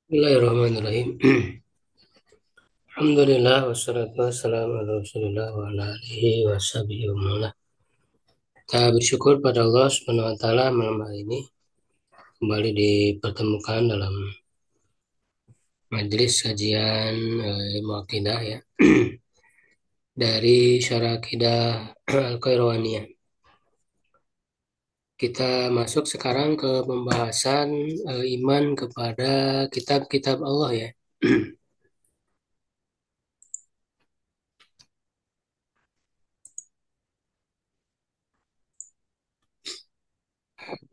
Bismillahirrahmanirrahim. Alhamdulillah wassalatu wassalamu ala Rasulillah wa ala alihi wa sahbihi wa man walah. Kita bersyukur pada Allah Subhanahu wa taala malam hari ini kembali dipertemukan dalam majelis kajian ilmu akidah ya dari Syarah Akidah Al-Qairwaniyah. Kita masuk sekarang ke pembahasan iman kepada kitab-kitab Allah ya.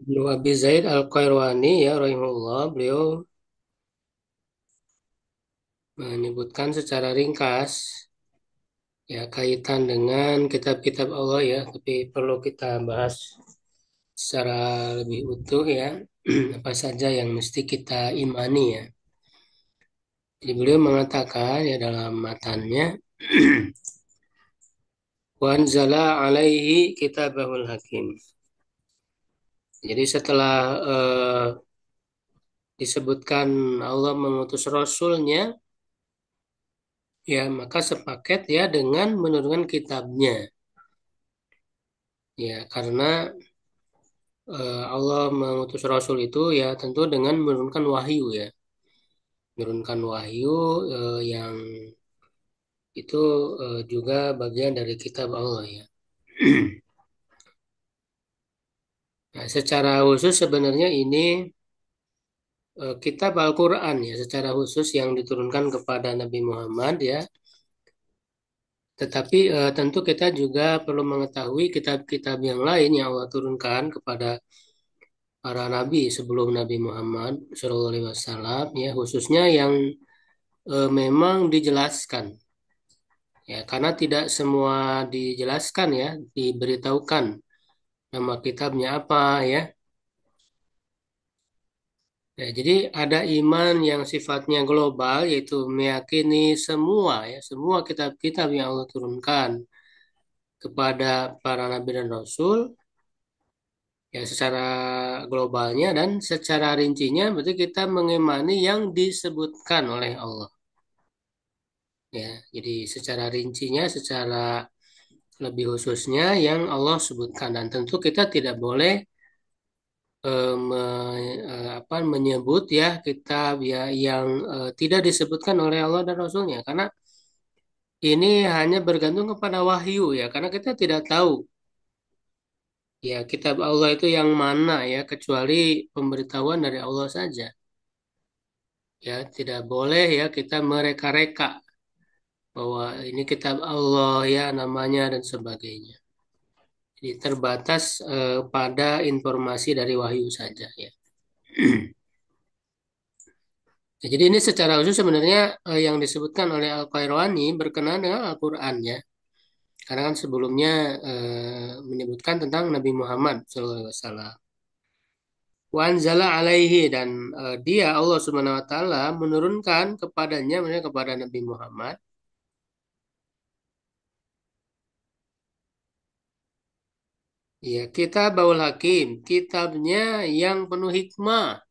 Ibnu Abi Zaid Al-Qairwani ya rahimahullah, beliau menyebutkan secara ringkas ya kaitan dengan kitab-kitab Allah ya, tapi perlu kita bahas secara lebih utuh ya, apa saja yang mesti kita imani ya. Jadi beliau mengatakan ya dalam matannya, wanzala alaihi kitabahul hakim. Jadi setelah disebutkan Allah mengutus Rasulnya, ya maka sepaket ya dengan menurunkan kitabnya. Ya karena Allah mengutus Rasul itu ya tentu dengan menurunkan wahyu ya. Menurunkan wahyu yang itu juga bagian dari kitab Allah ya. Nah, secara khusus sebenarnya ini kitab Al-Quran ya, secara khusus yang diturunkan kepada Nabi Muhammad ya. Tetapi tentu kita juga perlu mengetahui kitab-kitab yang lain yang Allah turunkan kepada para nabi sebelum Nabi Muhammad SAW ya, khususnya yang memang dijelaskan ya, karena tidak semua dijelaskan ya, diberitahukan nama kitabnya apa ya. Ya, jadi ada iman yang sifatnya global yaitu meyakini semua ya, semua kitab-kitab yang Allah turunkan kepada para nabi dan rasul ya secara globalnya, dan secara rincinya berarti kita mengimani yang disebutkan oleh Allah. Ya, jadi secara rincinya, secara lebih khususnya yang Allah sebutkan, dan tentu kita tidak boleh menyebut ya kitab ya yang tidak disebutkan oleh Allah dan Rasulnya, karena ini hanya bergantung kepada wahyu ya, karena kita tidak tahu ya kitab Allah itu yang mana ya, kecuali pemberitahuan dari Allah saja. Ya tidak boleh ya kita mereka-reka bahwa ini kitab Allah ya namanya dan sebagainya. Jadi terbatas pada informasi dari wahyu saja ya. Ya, jadi ini secara khusus sebenarnya yang disebutkan oleh Al-Qairwani berkenaan dengan Al-Quran ya. Karena kan sebelumnya menyebutkan tentang Nabi Muhammad SAW. Wa anzala alaihi, dan dia Allah Subhanahu wa taala menurunkan kepadanya, maksudnya kepada Nabi Muhammad ya kitabul hakim, kitabnya yang penuh hikmah.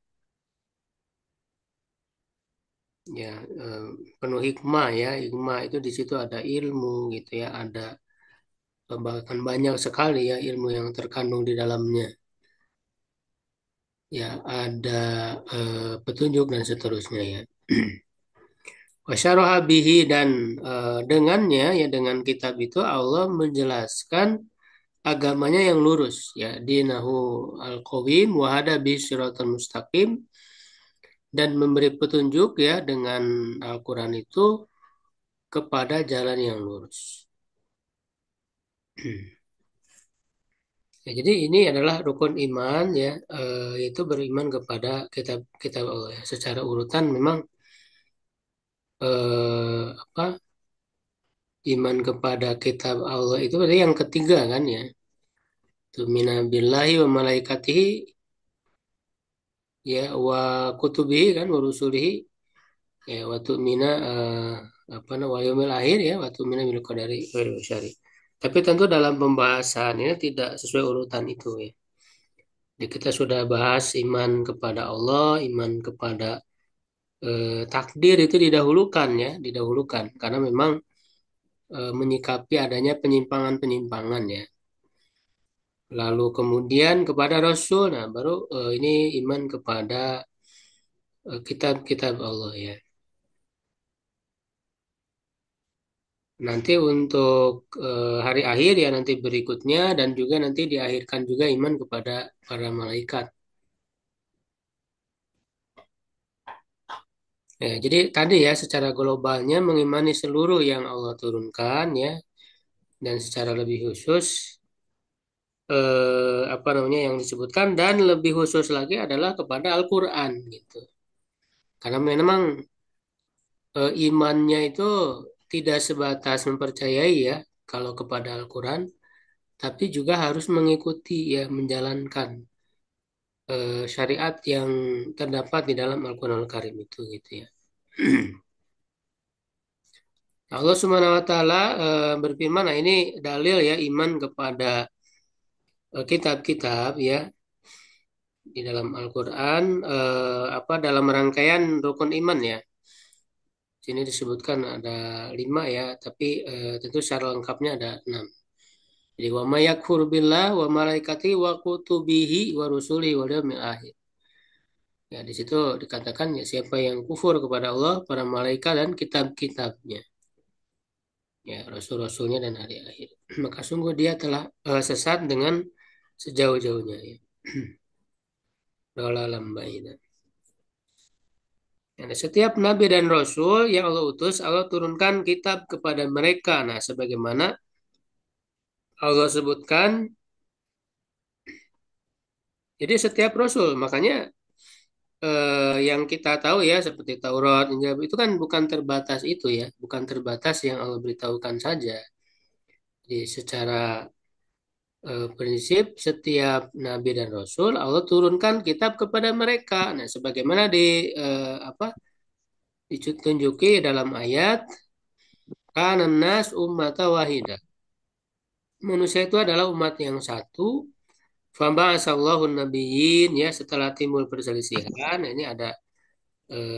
Ya eh, penuh hikmah ya, hikmah itu di situ ada ilmu gitu ya, ada bahkan banyak sekali ya ilmu yang terkandung di dalamnya, ya ada petunjuk dan seterusnya ya. Wasyaraha bihi, dan dengannya ya, dengan kitab itu Allah menjelaskan agamanya yang lurus ya, dinahu al-qawim wa hada bi siratal mustaqim, dan memberi petunjuk ya dengan Al-Qur'an itu kepada jalan yang lurus. Ya, jadi ini adalah rukun iman ya, yaitu beriman kepada kitab-kitab Allah ya. Secara urutan memang apa, iman kepada kitab Allah itu berarti yang ketiga kan ya. Tumina billahi wa malaikatihi ya, wa kutubihi kan, wa rusulihi ya, wa tu'mina apa namanya, wa yaumil akhir ya, wa tu'mina bil qadari khairin wa syarri. Tapi tentu dalam pembahasan ini tidak sesuai urutan itu ya. Jadi kita sudah bahas iman kepada Allah, iman kepada takdir itu didahulukan ya, didahulukan karena memang menyikapi adanya penyimpangan-penyimpangan ya. Lalu kemudian kepada Rasul, nah baru ini iman kepada kitab-kitab Allah ya. Nanti untuk hari akhir ya nanti berikutnya dan juga nanti diakhirkan juga iman kepada para malaikat. Ya, jadi tadi ya secara globalnya mengimani seluruh yang Allah turunkan ya dan secara lebih khusus apa namanya yang disebutkan dan lebih khusus lagi adalah kepada Al-Qur'an gitu. Karena memang imannya itu tidak sebatas mempercayai ya kalau kepada Al-Quran, tapi juga harus mengikuti ya menjalankan syariat yang terdapat di dalam Al-Quran Al-Karim itu gitu ya. Allah Subhanahu wa taala berfirman, nah ini dalil ya iman kepada kitab-kitab ya di dalam Al-Quran apa dalam rangkaian rukun iman ya. Sini disebutkan ada 5 ya, tapi tentu secara lengkapnya ada 6. Jadi wa may yakfur billah wa malaikati wa kutubihi wa rusulihi wal yawmil akhir. Ya di situ dikatakan ya siapa yang kufur kepada Allah, para malaikat dan kitab-kitabnya. Ya rasul-rasulnya dan hari akhir. Maka sungguh dia telah sesat dengan sejauh-jauhnya ya. Dolalam baina. Nah, setiap nabi dan rasul yang Allah utus, Allah turunkan kitab kepada mereka. Nah, sebagaimana Allah sebutkan, jadi setiap rasul, makanya yang kita tahu ya seperti Taurat, Injil itu kan bukan terbatas itu ya, bukan terbatas yang Allah beritahukan saja. Jadi secara prinsip setiap nabi dan rasul Allah turunkan kitab kepada mereka. Nah, sebagaimana apa ditunjuki dalam ayat kana nas ummata wahida. Manusia itu adalah umat yang satu. Faba'asallahu nabiyyin ya setelah timbul perselisihan, nah, ini ada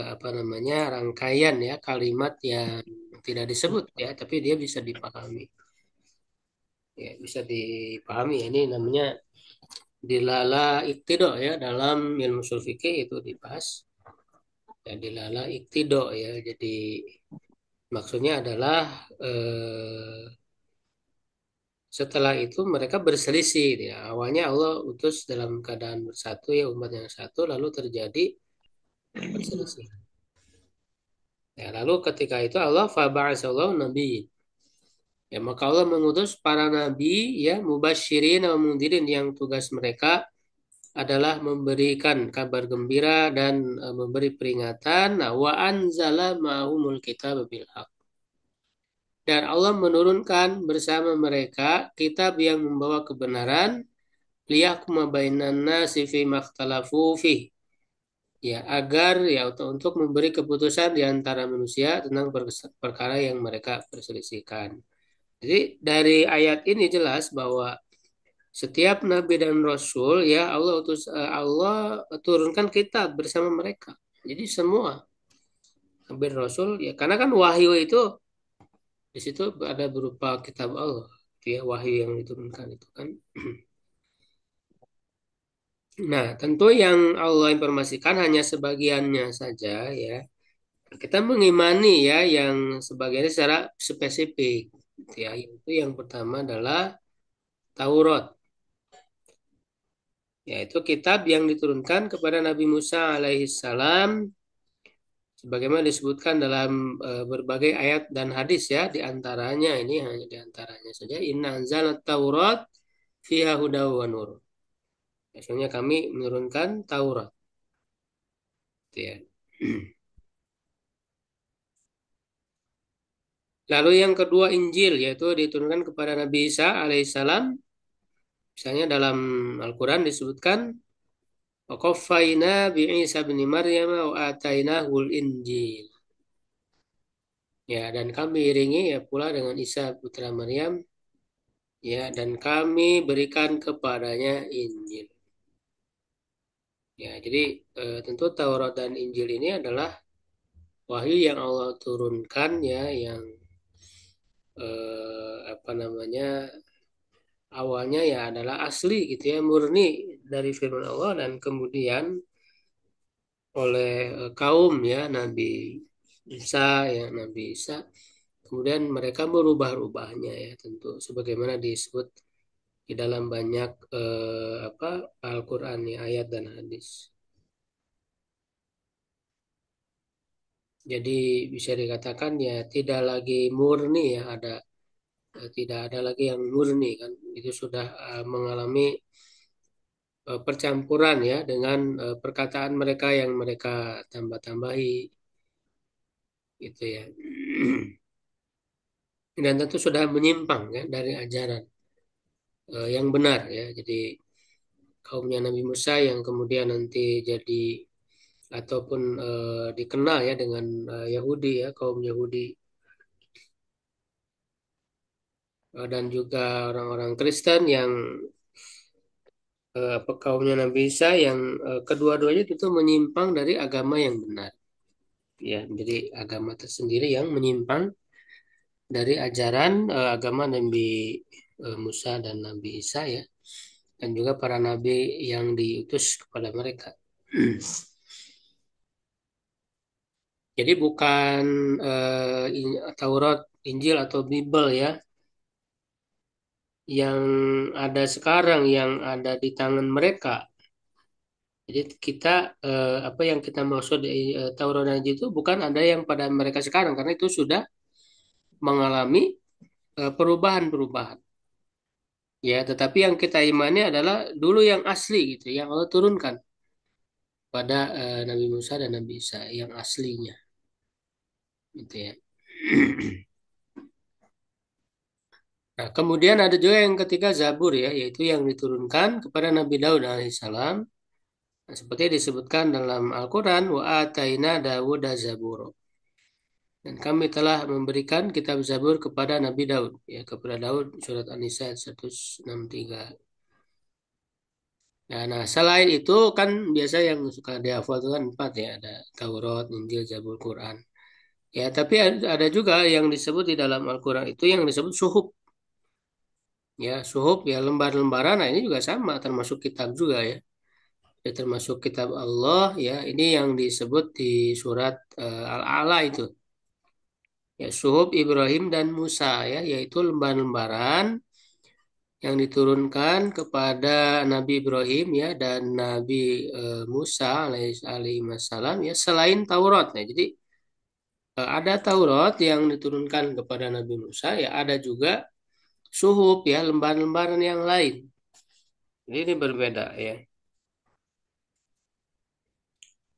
apa namanya rangkaian ya kalimat yang tidak disebut ya tapi dia bisa dipahami ya bisa dipahami ya, ini namanya dilala iktido ya dalam ilmu ushul fikih itu dibahas ya dilala iktido ya jadi maksudnya adalah setelah itu mereka berselisih ya awalnya Allah utus dalam keadaan bersatu ya umat yang satu lalu terjadi perselisihan ya lalu ketika itu Allah faba'asallahu nabi. Ya, maka Allah mengutus para nabi ya mubasyirin wa mundhirin yang tugas mereka adalah memberikan kabar gembira dan memberi peringatan. Nah, wa anzala ma'humul kitab bil haq. Dan Allah menurunkan bersama mereka kitab yang membawa kebenaran liyahkuma bainan nasi fi makhtalafu fi. Ya, agar ya untuk memberi keputusan di antara manusia tentang perkara yang mereka perselisihkan. Jadi dari ayat ini jelas bahwa setiap nabi dan rasul ya Allah turunkan kitab bersama mereka. Jadi semua nabi dan rasul ya karena kan wahyu itu di situ ada berupa kitab Allah. Itu ya wahyu yang diturunkan itu kan. Nah, tentu yang Allah informasikan hanya sebagiannya saja ya. Kita mengimani ya yang sebagiannya secara spesifik. Gitu ya, itu yang pertama adalah Taurat. Yaitu kitab yang diturunkan kepada Nabi Musa alaihissalam sebagaimana disebutkan dalam berbagai ayat dan hadis ya di antaranya ini hanya di antaranya saja inna anzalna taurat fiha hudaw wa nur. Maksudnya kami menurunkan Taurat gitu ya. Lalu yang kedua Injil yaitu diturunkan kepada Nabi Isa alaihissalam. Misalnya dalam Al-Quran disebutkan Waqaffaina bi Isa bin Maryam wa atainahul Injil. Ya, dan kami iringi ya pula dengan Isa putra Maryam ya dan kami berikan kepadanya Injil. Ya, jadi tentu Taurat dan Injil ini adalah wahyu yang Allah turunkan ya, yang apa namanya, awalnya ya adalah asli gitu ya, murni dari firman Allah, dan kemudian oleh kaum ya Nabi Isa, ya Nabi Isa, kemudian mereka merubah-rubahnya ya, tentu sebagaimana disebut di dalam banyak apa, Al-Qur'an ya, ayat dan hadis. Jadi bisa dikatakan ya tidak lagi murni ya, tidak ada lagi yang murni kan, itu sudah mengalami percampuran ya dengan perkataan mereka yang mereka tambah-tambahi gitu ya. Dan tentu sudah menyimpang ya dari ajaran yang benar ya. Jadi kaumnya Nabi Musa yang kemudian nanti jadi ataupun dikenal ya dengan Yahudi ya, kaum Yahudi, dan juga orang-orang Kristen yang kaumnya Nabi Isa yang kedua-duanya itu menyimpang dari agama yang benar ya, jadi agama tersendiri yang menyimpang dari ajaran agama Nabi Musa dan Nabi Isa ya, dan juga para nabi yang diutus kepada mereka. Jadi bukan Taurat, Injil atau Bible ya yang ada sekarang, yang ada di tangan mereka. Jadi kita apa yang kita maksud di Taurat dan Injil itu bukan ada yang pada mereka sekarang, karena itu sudah mengalami perubahan-perubahan. Ya, tetapi yang kita imani adalah dulu yang asli gitu, yang Allah turunkan pada Nabi Musa dan Nabi Isa yang aslinya, gitu ya. Nah, kemudian ada juga yang ketiga Zabur ya, yaitu yang diturunkan kepada Nabi Daud alaihissalam. Nah, seperti disebutkan dalam Al-Quran, wa ataina Dawud Zaburo. Dan kami telah memberikan kitab Zabur kepada Nabi Daud, ya, kepada Daud, surat An-Nisa 163. Nah, selain itu kan biasa yang suka dihafal itu kan empat ya, ada Taurat, Injil, Zabur, Quran. Ya, tapi ada juga yang disebut di dalam Al-Quran itu yang disebut suhuf. Ya, suhuf ya, lembar-lembaran. Nah, ini juga sama, termasuk kitab juga ya. Ya, termasuk kitab Allah ya. Ini yang disebut di surat Al-A'la itu. Ya, suhuf Ibrahim dan Musa ya, yaitu lembar-lembaran yang diturunkan kepada Nabi Ibrahim ya dan Nabi Musa alaihissalam ya, selain Taurat. Nah, jadi ada Taurat yang diturunkan kepada Nabi Musa ya, ada juga suhuf ya, lembaran-lembaran yang lain. Jadi ini berbeda ya.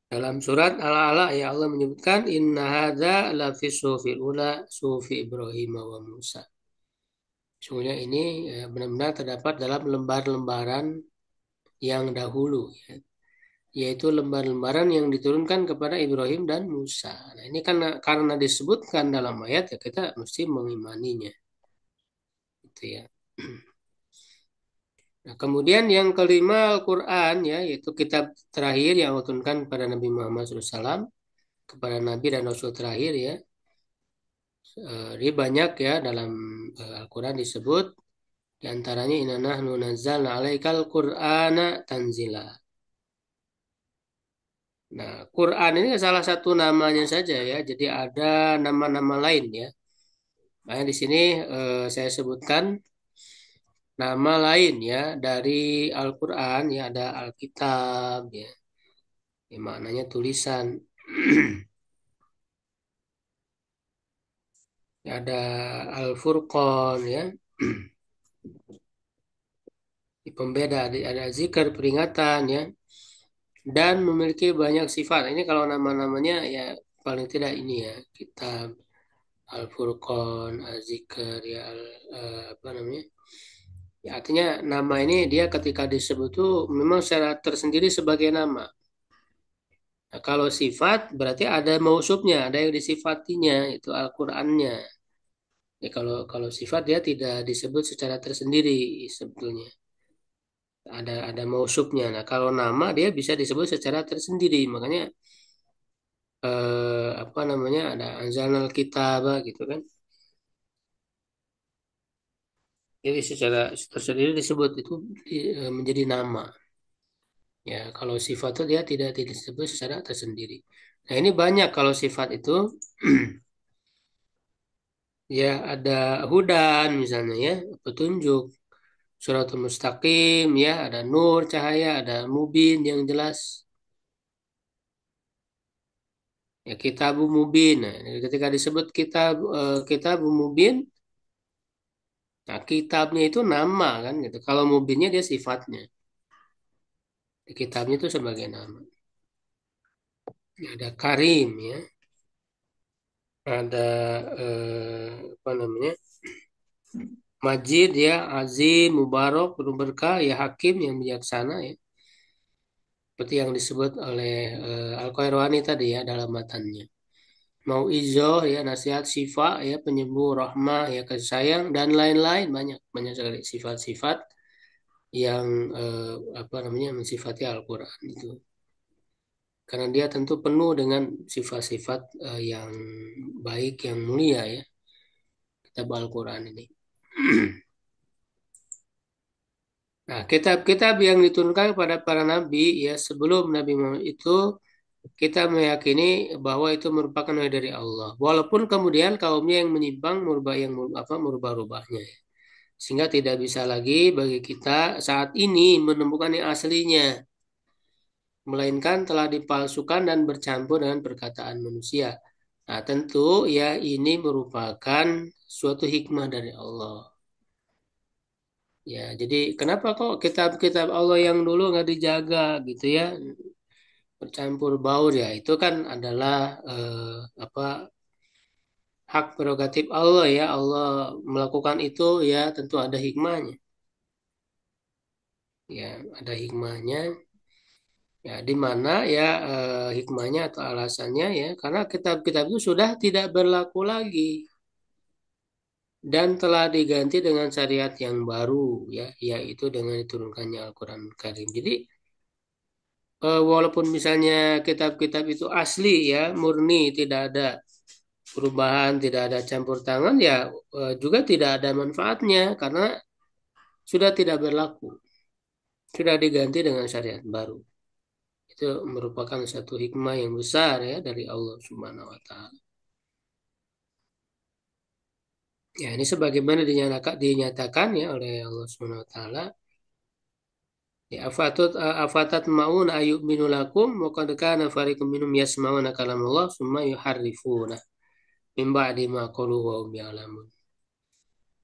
Dalam surat Al-A'la ya, Allah menyebutkan inna hadza lafis suhufil ula suhufi Ibrahim wa Musa. Sungguhnya ini benar-benar terdapat dalam lembar-lembaran yang dahulu ya, yaitu lembar-lembaran yang diturunkan kepada Ibrahim dan Musa. Nah, ini karena disebutkan dalam ayat ya, kita mesti mengimaninya gitu ya. Nah, kemudian yang kelima Al-Quran ya, yaitu kitab terakhir yang diturunkan kepada Nabi Muhammad SAW, kepada Nabi dan Rasul terakhir ya. Ini banyak ya dalam Al-Quran disebut, di antaranya inna nahnu nazzalna alaikal Qur'ana tanzila. Nah, Quran ini salah satu namanya saja ya, jadi ada nama-nama lain ya. Nah, di sini saya sebutkan nama lain ya dari Al-Quran ya, ada Alkitab ya, maknanya tulisan. Ada Al-Furqan ya, di pembeda, ada zikir peringatan ya, dan memiliki banyak sifat. Ini kalau nama-namanya ya, paling tidak ini ya, kitab Al-Furqan, Al-Zikr ya, apa namanya? Ya, artinya nama ini dia ketika disebut tuh memang secara tersendiri sebagai nama. Nah, kalau sifat berarti ada mausufnya, ada yang disifatinya, itu Al-Qur'annya. Ya, kalau sifat dia tidak disebut secara tersendiri sebetulnya. Ada mausufnya. Nah, kalau nama dia bisa disebut secara tersendiri. Makanya apa namanya, ada anzalnal kitab gitu kan. Jadi secara tersendiri disebut itu menjadi nama. Ya, kalau sifat itu dia tidak disebut secara tersendiri. Nah, ini banyak kalau sifat itu ya ada hudan misalnya ya, petunjuk, suratul mustaqim ya, ada nur cahaya, ada mubin yang jelas. Ya, kitabu mubin. Nah, ketika disebut kitabu mubin, nah kitabnya itu nama kan gitu. Kalau mubinnya dia sifatnya. Kitabnya itu sebagai nama. Ya, ada karim ya, ada apa namanya? Majid ya, Azim, Mubarak, penuh berkah, ya Hakim yang bijaksana ya. Seperti yang disebut oleh Al-Qairwani tadi ya dalam matannya. Mau'izoh ya, nasihat, syifa ya, penyembuh, rahmah ya, kasih sayang dan lain-lain, banyak banyak sekali sifat-sifat yang apa namanya, mensifati Al-Quran itu. Karena dia tentu penuh dengan sifat-sifat yang baik, yang mulia ya, kitab Al-Quran ini. Nah, kitab-kitab yang diturunkan kepada para nabi ya sebelum Nabi Muhammad itu kita meyakini bahwa itu merupakan wahyu dari Allah. Walaupun kemudian kaumnya yang menyimpang merubah-rubahnya ya. Sehingga tidak bisa lagi bagi kita saat ini menemukan yang aslinya, melainkan telah dipalsukan dan bercampur dengan perkataan manusia. Nah, tentu ya ini merupakan suatu hikmah dari Allah. Ya, jadi kenapa kok kitab-kitab Allah yang dulu nggak dijaga gitu ya, bercampur baur ya, itu kan adalah apa, hak prerogatif Allah ya, Allah melakukan itu ya tentu ada hikmahnya. Ya, ada hikmahnya. Ya, di mana ya hikmahnya atau alasannya ya, karena kitab-kitab itu sudah tidak berlaku lagi dan telah diganti dengan syariat yang baru ya, yaitu dengan diturunkannya Al-Quran Karim. Jadi walaupun misalnya kitab-kitab itu asli ya, murni, tidak ada perubahan, tidak ada campur tangan ya, juga tidak ada manfaatnya karena sudah tidak berlaku, sudah diganti dengan syariat baru. Itu merupakan satu hikmah yang besar ya dari Allah Subhanahu wa taala. Ya, ini sebagaimana dinyatakan ya oleh Allah Subhanahu wa taala, ya afatat maun ayu'minu lakum wa qad kana fariqum minhum yasma'una kalamullah summa yuharrifuna min ba'di ma qalu wa hum ya'lamun.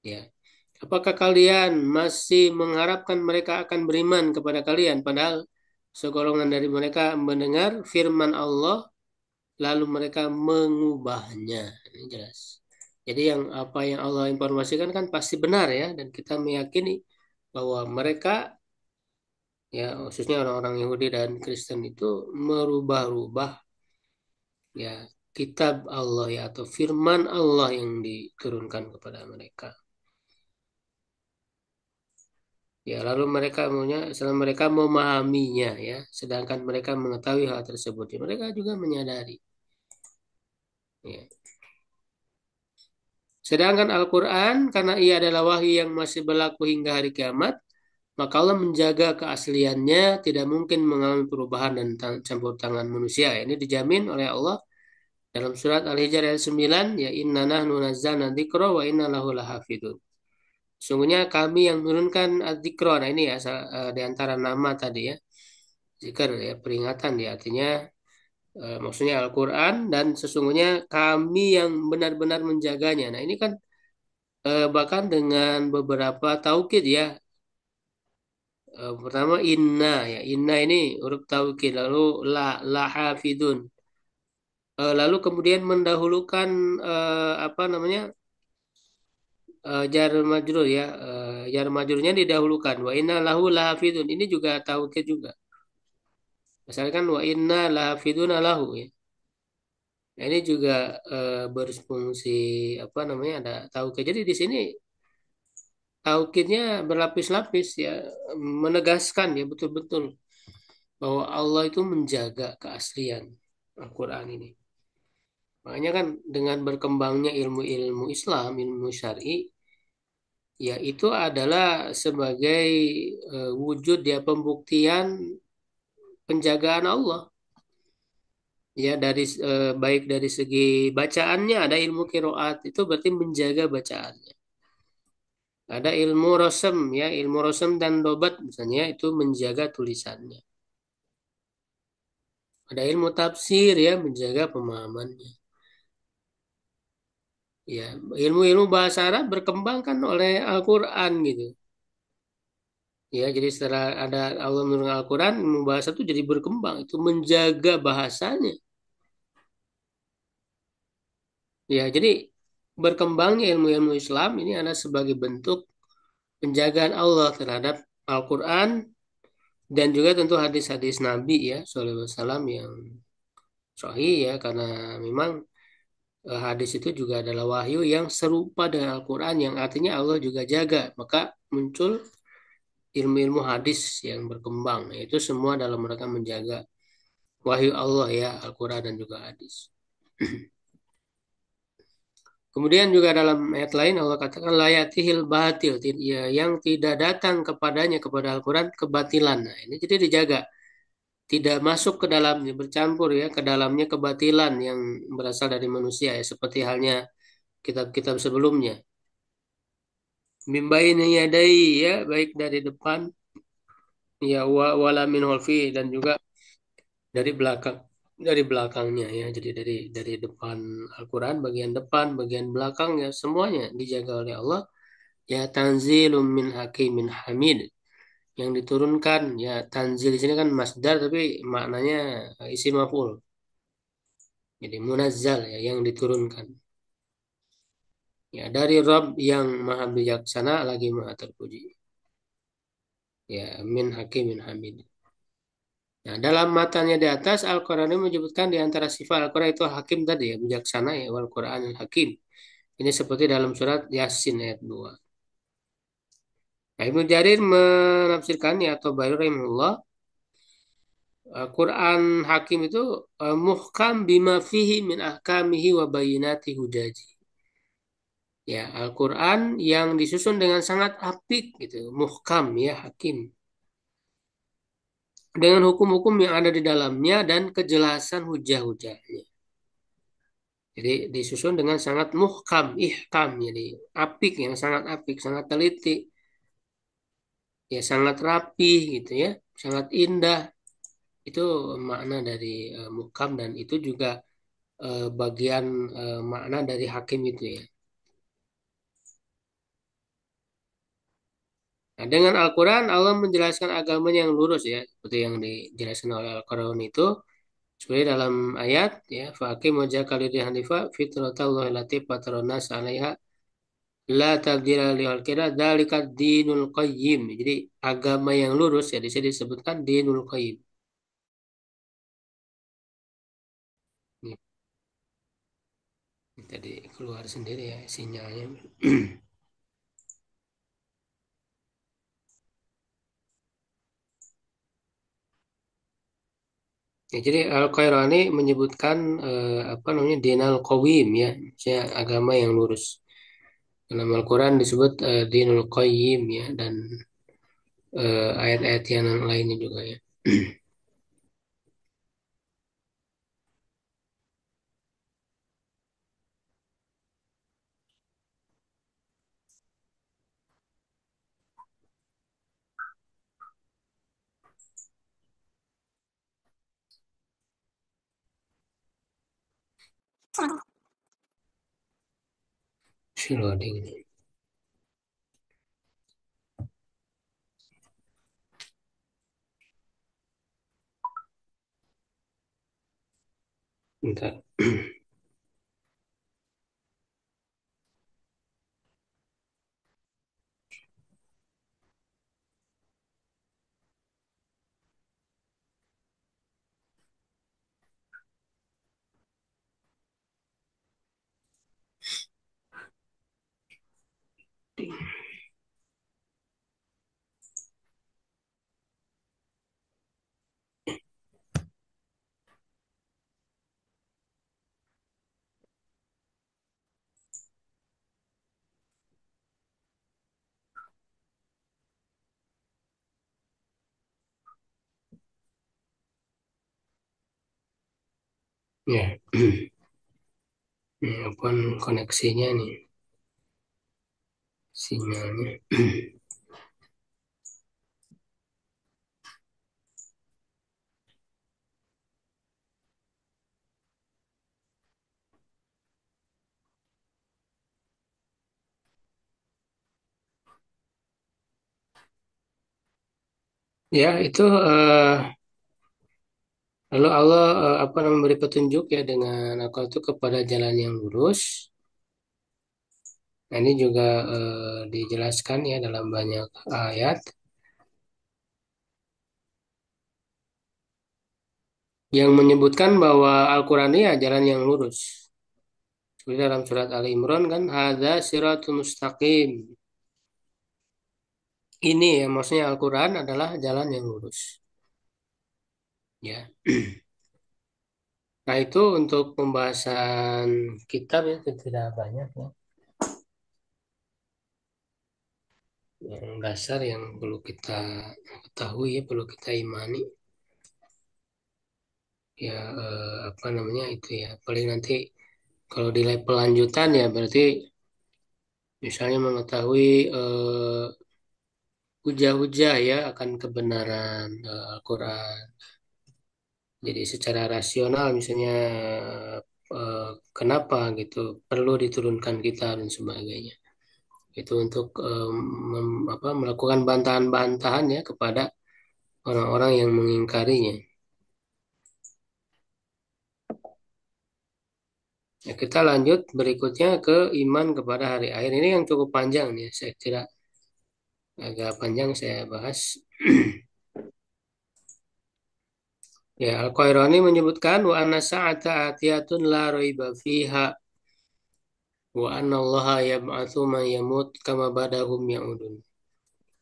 Ya. Apakah kalian masih mengharapkan mereka akan beriman kepada kalian padahal segolongan dari mereka mendengar firman Allah lalu mereka mengubahnya. Ini jelas. Jadi yang apa yang Allah informasikan kan pasti benar ya, dan kita meyakini bahwa mereka ya, khususnya orang-orang Yahudi dan Kristen itu merubah-rubah ya kitab Allah ya, atau firman Allah yang diturunkan kepada mereka. Ya, lalu mereka maunya setelah mereka memahaminya ya, sedangkan mereka mengetahui hal tersebut, ya, mereka juga menyadari. Ya. Sedangkan Al-Quran, karena ia adalah wahyu yang masih berlaku hingga hari kiamat, maka Allah menjaga keasliannya, tidak mungkin mengalami perubahan dan campur tangan manusia. Ini dijamin oleh Allah dalam surat Al-Hijr ayat 9, ya inna nahnu nazzalna dzikra wa inna lahu lahafidun. Sungguhnya kami yang menurunkan dzikra. Nah ini ya di antara nama tadi ya. Zikr ya, peringatan ya, artinya maksudnya Al-Quran, dan sesungguhnya kami yang benar-benar menjaganya. Nah ini kan bahkan dengan beberapa taukid ya. Pertama inna ya, inna ini huruf taukid, lalu la hafidun. Lalu kemudian mendahulukan apa namanya, jar majrur ya, jar majrurnya didahulukan, wa inna lahu lahafidun, ini juga taukid juga. Misalkan wa inna lahafidun lahu ya. Nah, ini juga berfungsi apa namanya, ada taukid. Jadi di sini taukidnya berlapis-lapis ya, menegaskan ya betul-betul bahwa Allah itu menjaga keaslian Al-Quran ini. Makanya kan dengan berkembangnya ilmu-ilmu Islam, ilmu syar'i, ya itu adalah sebagai wujud ya pembuktian penjagaan Allah. Ya dari baik dari segi bacaannya ada ilmu kiroat itu berarti menjaga bacaannya. Ada ilmu rosem ya ilmu rosem dan dobat misalnya itu menjaga tulisannya. Ada ilmu tafsir ya menjaga pemahamannya. Ya ilmu-ilmu bahasa Arab berkembang kan oleh Al-Quran gitu. Ya jadi setelah ada Allah menurunkan Al-Quran ilmu bahasa itu jadi berkembang itu menjaga bahasanya. Ya jadi berkembangnya ilmu-ilmu Islam ini adalah sebagai bentuk penjagaan Allah terhadap Al-Quran dan juga tentu hadis-hadis Nabi ya Sallallahu Alaihi Wasallam yang sahih ya karena memang hadis itu juga adalah wahyu yang serupa dengan Al-Quran yang artinya Allah juga jaga maka muncul ilmu-ilmu hadis yang berkembang itu semua dalam mereka menjaga wahyu Allah ya Al-Quran dan juga hadis. Kemudian juga dalam ayat lain Allah katakan layatihil batil ya, yang tidak datang kepadanya kepada Al-Quran kebatilan. Nah, ini jadi dijaga tidak masuk ke dalamnya bercampur ya ke dalamnya kebatilan yang berasal dari manusia ya seperti halnya kitab-kitab sebelumnya. Mimbaini yadai ya baik dari depan ya wala min holfi dan juga dari belakang dari belakangnya ya jadi dari depan Al-Quran bagian depan bagian belakang ya semuanya dijaga oleh Allah. Ya tanzilum min hakimin hamid yang diturunkan ya tanzil di sini kan masdar tapi maknanya isim maf'ul. Jadi munazzal ya yang diturunkan. Ya dari Rabb yang maha bijaksana lagi maha terpuji. Ya min hakimin hamid. Nah, dalam matanya di atas Al-Quran ini menyebutkan di antara sifat Al-Quran itu hakim tadi ya bijaksana ya wal Quranil hakim. Ini seperti dalam surat Yasin ayat 2. Nah, Ibnu Jarir menafsirkannya atau Bayrul rahimahullah Quran Hakim itu muhkam bima fihi min ahkamihi wa bayinati hujaji. Ya, Al-Quran yang disusun dengan sangat apik gitu, muhkam ya Hakim. Dengan hukum-hukum yang ada di dalamnya dan kejelasan hujah-hujahnya. Jadi disusun dengan sangat muhkam, ihkam, jadi apik yang sangat apik, sangat teliti, ya sangat rapi gitu ya, sangat indah. Itu makna dari muhkam dan itu juga bagian makna dari hakim itu ya. Nah, dengan Al-Quran Allah menjelaskan agamanya yang lurus ya, seperti yang dijelaskan oleh Al-Quran itu. Seperti dalam ayat ya, faqim wajhaka lid-dini hanifa fitratallahi allati fataran-nas 'alaiha la tabdila li khalqillah dzalika dinul qayyim. Jadi agama yang lurus ya di sini disebutkan dinul qayyim. Ini tadi keluar sendiri ya sinyalnya. Ya, jadi Al-Qairani menyebutkan apa namanya dinul qayyim ya, maksudnya agama yang lurus. Dalam Al-Quran disebut dinul qayyim ya dan ayat-ayat yang lainnya juga ya. Loading. Bentar. Ya, ini apa koneksinya nih, sinyalnya. Ya, itu lalu Allah apa namanya, memberi petunjuk ya dengan aku itu kepada jalan yang lurus. Nah, ini juga dijelaskan ya dalam banyak ayat yang menyebutkan bahwa Al-Quran ini ya jalan yang lurus. Seperti dalam surat Ali Imran kan, hadza siratul mustaqim. Ini ya maksudnya Al-Quran adalah jalan yang lurus. Ya. Nah itu untuk pembahasan kitab ya tidak banyak ya. Yang dasar yang perlu kita ketahui ya, perlu kita imani. Ya apa namanya itu ya. Paling nanti kalau di level lanjutan ya berarti misalnya mengetahui hujah-hujah ya akan kebenaran Al-Quran. Jadi secara rasional misalnya eh, kenapa gitu perlu diturunkan kitab dan sebagainya. Itu untuk melakukan bantahan-bantahan ya kepada orang-orang yang mengingkarinya. Ya, kita lanjut berikutnya ke iman kepada hari akhir. Ini yang cukup panjang nih, saya kira agak panjang saya bahas. Ya, Al-Qairani menyebutkan wa anna sa'ata atiyatun la raiba fiha wa anna Allah yab'atsu man yamut kama badahum ya'udun.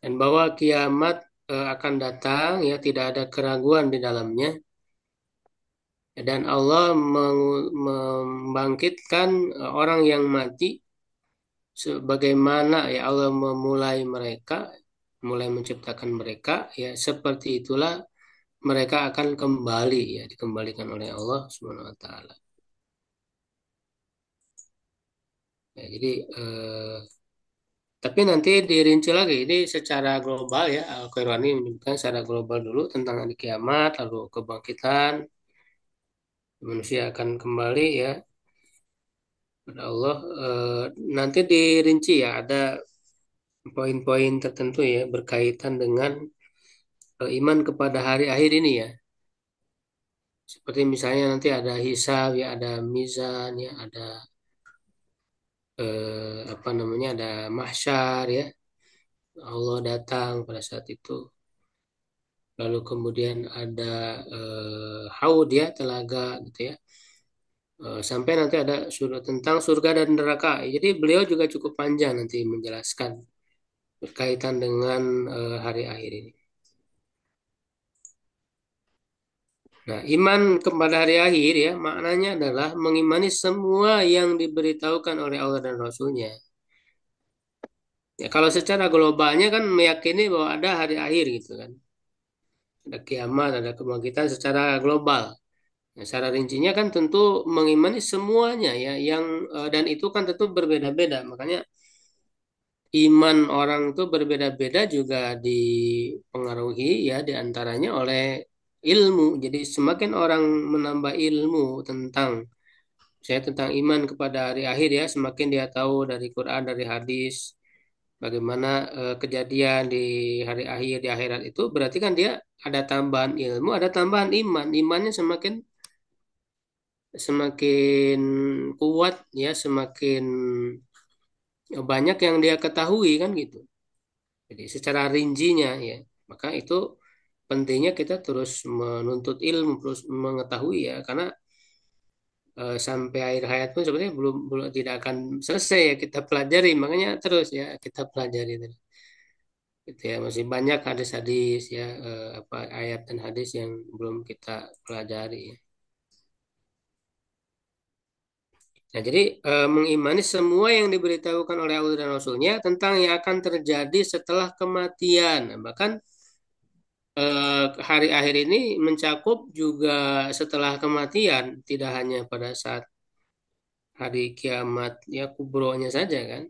Dan bahwa kiamat akan datang ya tidak ada keraguan di dalamnya dan Allah membangkitkan orang yang mati sebagaimana ya Allah memulai mereka, mulai menciptakan mereka ya seperti itulah mereka akan kembali ya dikembalikan oleh Allah Subhanahu wa taala. Ya, jadi tapi nanti dirinci lagi ini secara global ya Al-Qairani menyebutkan secara global dulu tentang hari kiamat lalu kebangkitan manusia akan kembali ya kepada Allah. Nanti dirinci ya ada poin-poin tertentu ya berkaitan dengan iman kepada hari akhir ini ya. Seperti misalnya nanti ada hisab ya, ada mizan ya, ada apa namanya, ada mahsyar ya. Allah datang pada saat itu. Lalu kemudian ada haud ya, telaga gitu ya. Sampai nanti ada tentang surga dan neraka. Jadi beliau juga cukup panjang nanti menjelaskan berkaitan dengan hari akhir ini. Nah, iman kepada hari akhir ya, maknanya adalah mengimani semua yang diberitahukan oleh Allah dan Rasulnya. Ya, kalau secara globalnya kan meyakini bahwa ada hari akhir gitu kan. Ada kiamat, ada kebangkitan secara global. Nah, secara rincinya kan tentu mengimani semuanya ya, yang dan itu kan tentu berbeda-beda. Makanya iman orang itu berbeda-beda juga dipengaruhi ya diantaranya oleh ilmu. Jadi semakin orang menambah ilmu tentang saya tentang iman kepada hari akhir ya, semakin dia tahu dari Quran, dari hadis, bagaimana kejadian di hari akhir, di akhirat itu, berarti kan dia ada tambahan ilmu, ada tambahan iman. Imannya semakin semakin kuat ya, semakin banyak yang dia ketahui kan gitu. Jadi secara rincinya ya, maka itu pentingnya kita terus menuntut ilmu, terus mengetahui ya, karena sampai akhir hayat pun sebenarnya belum belum tidak akan selesai ya kita pelajari, makanya terus ya kita pelajari terus. Gitu ya, masih banyak hadis-hadis ya apa ayat dan hadis yang belum kita pelajari ya. Nah, jadi mengimani semua yang diberitahukan oleh Allah dan Rasulnya tentang yang akan terjadi setelah kematian. Nah, bahkan hari akhir ini mencakup juga setelah kematian, tidak hanya pada saat hari kiamat ya kubronya saja kan.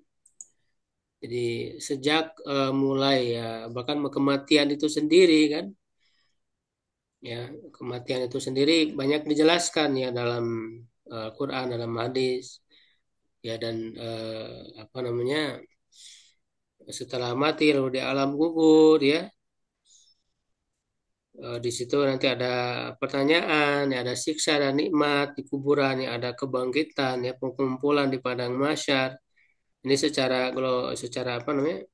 Jadi sejak mulai ya bahkan kematian itu sendiri kan ya kematian itu sendiri banyak dijelaskan ya dalam Quran dalam hadis ya dan apa namanya setelah mati lalu di alam kubur ya di situ nanti ada pertanyaan ya ada siksa dan nikmat di kuburan ya ada kebangkitan ya pengkumpulan di padang mahsyar ini secara apa namanya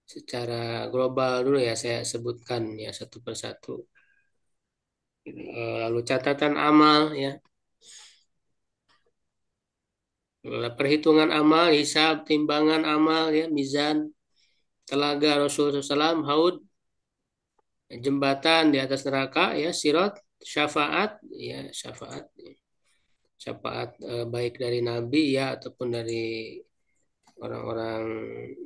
secara global dulu ya saya sebutkan ya satu persatu. Lalu catatan amal ya, perhitungan amal, hisab, timbangan amal ya, mizan, telaga Rasulullah SAW, haud, jembatan di atas neraka ya, sirat, syafaat ya, syafaat baik dari nabi ya ataupun dari orang-orang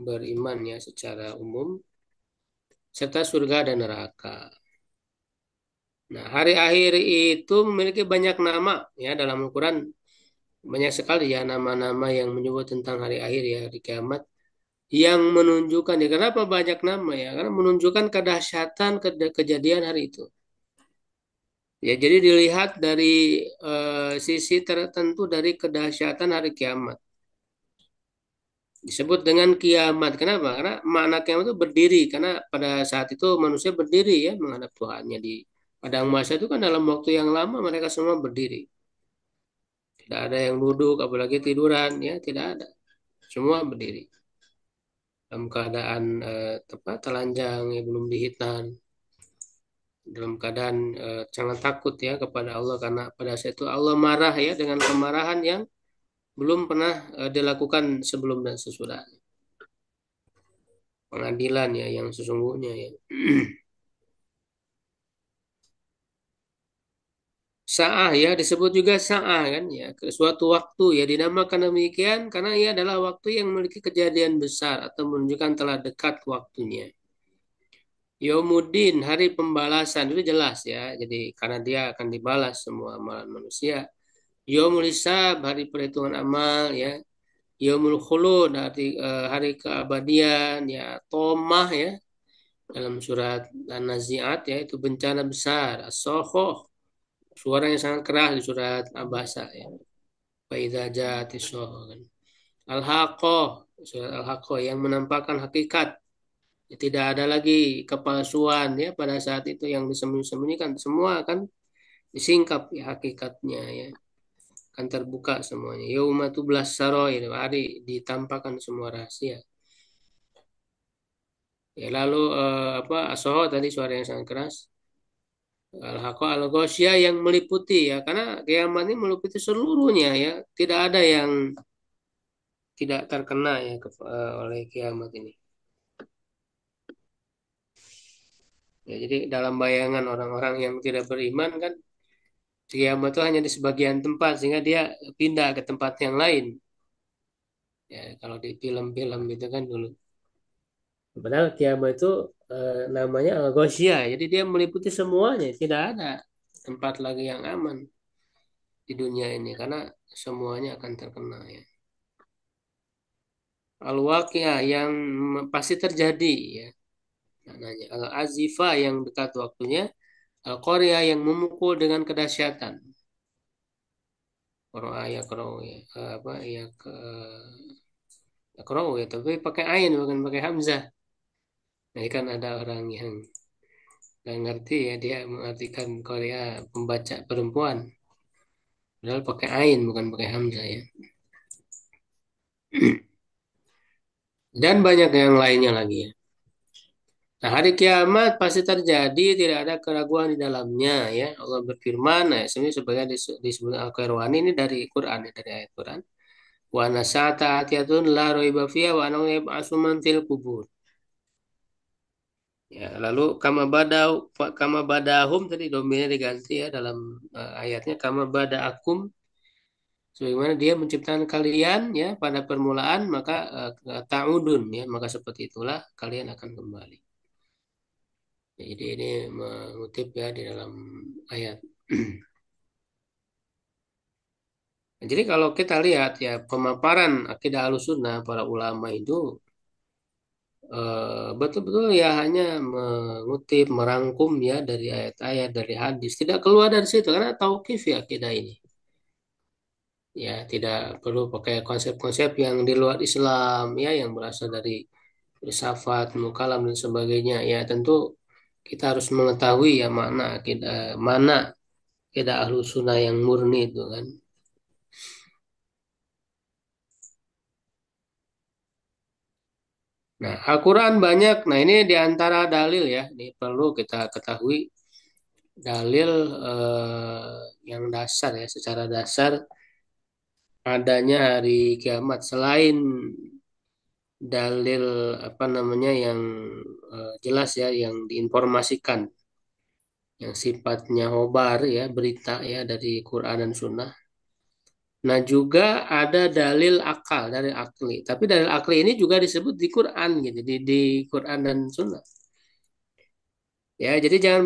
beriman ya secara umum, serta surga dan neraka. Nah, hari akhir itu memiliki banyak nama ya dalam Al-Quran banyak sekali ya nama-nama yang menyebut tentang hari akhir ya hari kiamat yang menunjukkan ya kenapa banyak nama ya karena menunjukkan kedahsyatan kejadian hari itu ya jadi dilihat dari sisi tertentu dari kedahsyatan hari kiamat disebut dengan kiamat kenapa karena makna kiamat itu berdiri karena pada saat itu manusia berdiri ya menghadap Tuhannya di padang mahsyar itu kan dalam waktu yang lama mereka semua berdiri tidak ada yang duduk apalagi tiduran ya tidak ada semua berdiri dalam keadaan tepat telanjang ya belum dihitan dalam keadaan sangat takut ya kepada Allah karena pada saat itu Allah marah ya dengan kemarahan yang belum pernah dilakukan sebelum dan sesudah pengadilan ya yang sesungguhnya ya Sa'ah ya disebut juga sa'ah kan ya suatu waktu ya dinamakan demikian karena ia adalah waktu yang memiliki kejadian besar atau menunjukkan telah dekat waktunya. Yaumuddin, hari pembalasan itu jelas ya. Jadi karena dia akan dibalas semua amalan manusia. Yaumul Hisab, hari perhitungan amal ya. Yaumul Khulud, hari keabadian ya. Tomah ya dalam surat An-Nazi'at ya itu bencana besar. As-Sokhoh, suara yang sangat keras di surat Abasa ya. Faidza ja'atis kan. Al-Haqqah, surat Al-Haqqah yang menampakkan hakikat. Ya, tidak ada lagi kepalsuan ya pada saat itu yang disembunyikan semua akan disingkap ya hakikatnya ya akan terbuka semuanya. Yauma tublas saroir hari ditampakkan semua rahasia. Ya lalu apa asoho tadi suara yang sangat keras. Al-Haqqa al yang meliputi ya karena kiamat ini meliputi seluruhnya ya tidak ada yang tidak terkena ya oleh kiamat ini. Ya, jadi dalam bayangan orang-orang yang tidak beriman kan kiamat itu hanya di sebagian tempat sehingga dia pindah ke tempat yang lain. Ya, kalau di film-film itu kan dulu. Padahal kiamat itu namanya al-ghasyiyah. Jadi dia meliputi semuanya. Tidak ada tempat lagi yang aman di dunia ini karena semuanya akan terkena ya. Al-waqiah yang pasti terjadi ya. Namanya al-azifah yang dekat waktunya. Al-qaryah yang memukul dengan kedahsyatan. Kalau ayat kalau ya, apa ya ke Akrow ya, tapi pakai ain bukan pakai hamzah. Nah, ini kan ada orang yang nggak ngerti ya, dia mengartikan Korea pembaca perempuan. Padahal pakai ain bukan pakai hamzah ya. Dan banyak yang lainnya lagi ya. Nah, hari kiamat pasti terjadi, tidak ada keraguan di dalamnya ya. Allah berfirman, nah, sebenarnya sebagai disebut Al-Qur'an ini dari Quran ya, dari ayat Quran. Wa nasata atiyatun la raiba fiha wa annahu yab'atsu man fil kubur. Ya, lalu kama badahum tadi domainnya diganti ya dalam ayatnya kama badaakum sebagaimana dia menciptakan kalian ya pada permulaan maka ta'udun ya maka seperti itulah kalian akan kembali. Jadi ini mengutip ya di dalam ayat. Jadi kalau kita lihat ya pemaparan akidah Ahlussunnah para ulama itu betul-betul ya hanya mengutip, merangkum ya dari ayat-ayat, dari hadis, tidak keluar dari situ karena tauqif ya akidah ini. Ya, tidak perlu pakai konsep-konsep yang di luar Islam ya yang berasal dari filsafat, mukalam dan sebagainya. Ya, tentu kita harus mengetahui ya mana akidah Ahlussunnah yang murni itu kan. Nah, Al-Quran banyak. Nah, ini di antara dalil ya. Ini perlu kita ketahui dalil yang dasar ya, secara dasar adanya hari kiamat. Selain dalil apa namanya yang jelas ya, yang diinformasikan, yang sifatnya hobar ya, berita ya dari Quran dan Sunnah. Nah, juga ada dalil akal dari akli. Tapi dalil akli ini juga disebut di Quran gitu, di Quran dan Sunnah. Ya, jadi jangan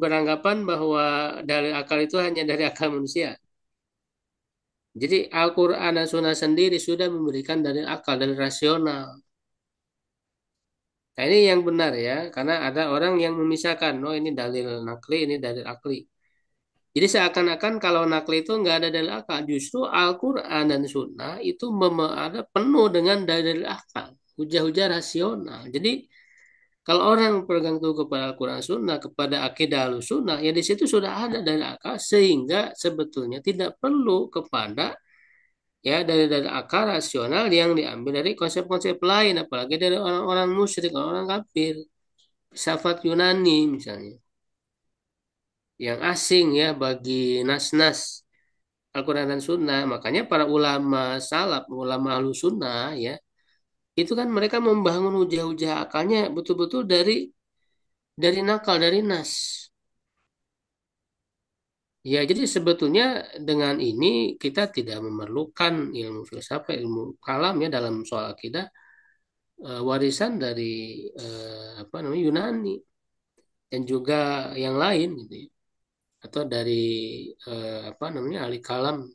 beranggapan bahwa dalil akal itu hanya dari akal manusia. Jadi Al-Quran dan Sunnah sendiri sudah memberikan dalil akal, dalil rasional. Nah ini yang benar ya, karena ada orang yang memisahkan, oh ini dalil nakli, ini dalil akli. Jadi seakan-akan kalau nakli itu nggak ada dalil akal, justru Al-Quran dan Sunnah itu ada penuh dengan dalil akal, hujah-hujah rasional. Jadi kalau orang berpegang teguh kepada Al-Quran Sunnah, kepada akidah Sunnah, ya di situ sudah ada dalil akal, sehingga sebetulnya tidak perlu kepada ya dari akar rasional yang diambil dari konsep-konsep lain apalagi dari orang-orang musyrik orang kafir filsafat Yunani misalnya yang asing ya bagi nas-nas Al-Quran dan Sunnah makanya para ulama salaf ulama Ahlus Sunnah ya itu kan mereka membangun hujah-hujah akalnya betul-betul dari nakal dari nas ya jadi sebetulnya dengan ini kita tidak memerlukan ilmu filsafat ilmu kalam ya dalam soal akidah warisan dari apa namanya Yunani dan juga yang lain gitu ya. Atau dari apa namanya ahli kalam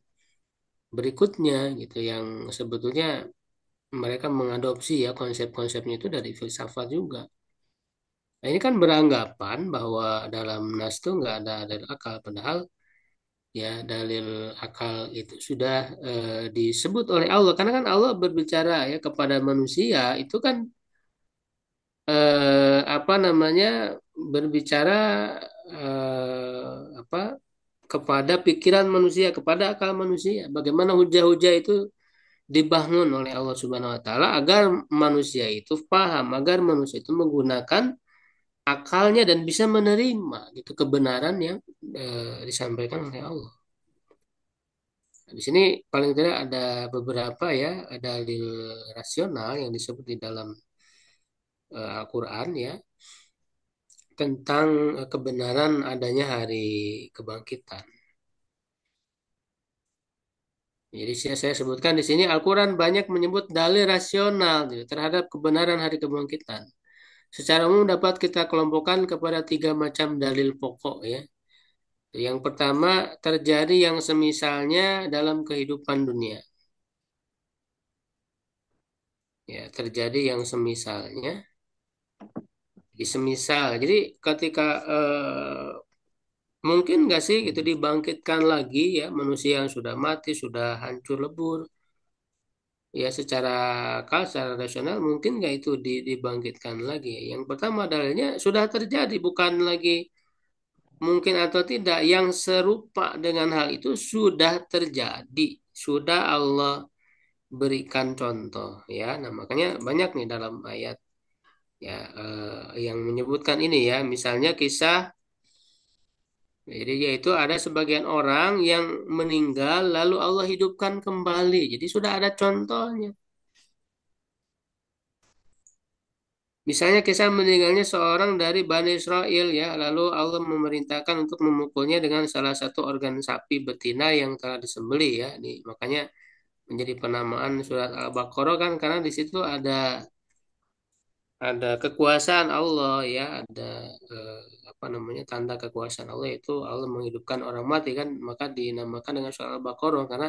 berikutnya gitu yang sebetulnya mereka mengadopsi ya konsep-konsepnya itu dari filsafat juga. Nah, ini kan beranggapan bahwa dalam nas itu nggak ada dalil akal, padahal ya dalil akal itu sudah disebut oleh Allah karena kan Allah berbicara ya kepada manusia itu kan apa namanya berbicara apa kepada pikiran manusia, kepada akal manusia. Bagaimana hujah-hujah itu dibangun oleh Allah Subhanahu wa taala agar manusia itu paham, agar manusia itu menggunakan akalnya dan bisa menerima gitu kebenaran yang disampaikan oleh Allah. Di sini paling tidak ada beberapa ya dalil rasional yang disebut di dalam Al-Qur'an ya tentang kebenaran adanya hari kebangkitan. Jadi saya sebutkan di sini Al-Quran banyak menyebut dalil rasional gitu, terhadap kebenaran hari kebangkitan. Secara umum dapat kita kelompokkan kepada tiga macam dalil pokok ya. Yang pertama terjadi yang semisalnya dalam kehidupan dunia. Ya, terjadi yang semisalnya. Di semisal. Jadi ketika mungkin nggak sih itu dibangkitkan lagi ya manusia yang sudah mati, sudah hancur lebur. Ya secara akal, secara rasional mungkin nggak itu dibangkitkan lagi. Yang pertama dalilnya sudah terjadi, bukan lagi mungkin atau tidak. Yang serupa dengan hal itu sudah terjadi, sudah Allah berikan contoh. Ya, nah makanya banyak nih dalam ayat ya yang menyebutkan ini ya. Misalnya kisah, jadi yaitu ada sebagian orang yang meninggal lalu Allah hidupkan kembali. Jadi sudah ada contohnya. Misalnya kisah meninggalnya seorang dari Bani Israel ya, lalu Allah memerintahkan untuk memukulnya dengan salah satu organ sapi betina yang telah disembelih ya. Makanya menjadi penamaan surat Al-Baqarah kan karena di situ ada ada kekuasaan Allah ya, ada eh, apa namanya tanda kekuasaan Allah itu Allah menghidupkan orang mati kan, maka dinamakan dengan surah Al-Baqarah karena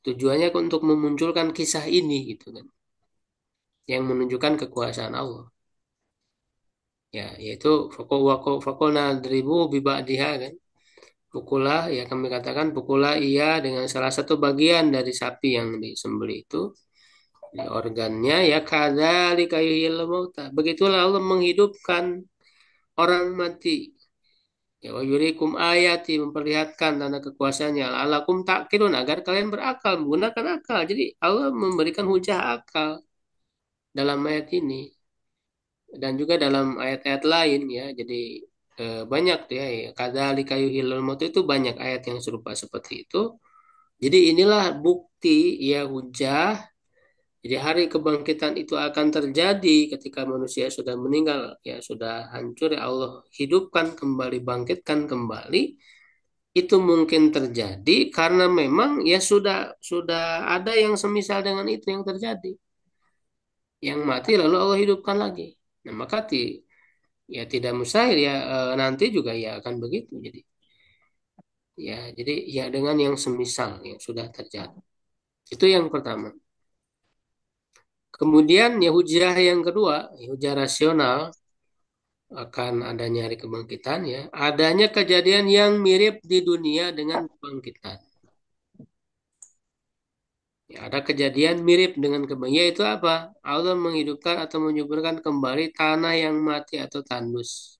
tujuannya untuk memunculkan kisah ini gitu kan, yang menunjukkan kekuasaan Allah. Ya, yaitu fakulna dribu biba'diha kan. Pukulah ya kami katakan pukulah ia dengan salah satu bagian dari sapi yang disembelih itu di organnya ya kadzalika yuhyil mauta. Begitulah Allah menghidupkan orang mati. Ya wa yurikum ayati memperlihatkan tanda kekuasaannya. La'allakum ta'qilun agar kalian berakal, menggunakan akal. Jadi Allah memberikan hujah akal dalam ayat ini dan juga dalam ayat-ayat lain ya. Jadi banyak tuh ya, ya. Kadzalika yuhyil mauta itu banyak ayat yang serupa seperti itu. Jadi inilah bukti ya hujah. Jadi hari kebangkitan itu akan terjadi ketika manusia sudah meninggal, ya sudah hancur, ya Allah hidupkan kembali, bangkitkan kembali. Itu mungkin terjadi karena memang ya sudah ada yang semisal dengan itu yang terjadi. Yang mati lalu Allah hidupkan lagi. Nah, maka ya tidak mustahil ya nanti juga ya akan begitu. Jadi ya dengan yang semisal yang sudah terjadi. Itu yang pertama. Kemudian ya hujah yang kedua, ya hujah rasional akan adanya hari kebangkitan ya. Adanya kejadian yang mirip di dunia dengan kebangkitan. Ya, ada kejadian mirip dengan kebangkitan, yaitu apa? Allah menghidupkan atau menyuburkan kembali tanah yang mati atau tandus.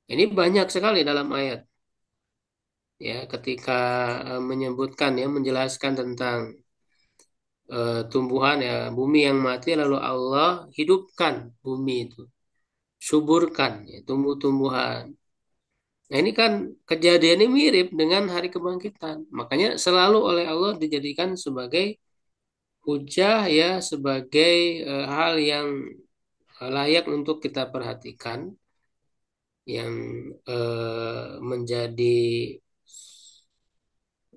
Ini banyak sekali dalam ayat. Ya, ketika menyebutkan ya menjelaskan tentang tumbuhan ya bumi yang mati lalu Allah hidupkan bumi itu, suburkan ya tumbuh-tumbuhan. Nah ini kan kejadiannya mirip dengan hari kebangkitan. Makanya selalu oleh Allah dijadikan sebagai hujah ya, sebagai hal yang layak untuk kita perhatikan, yang menjadi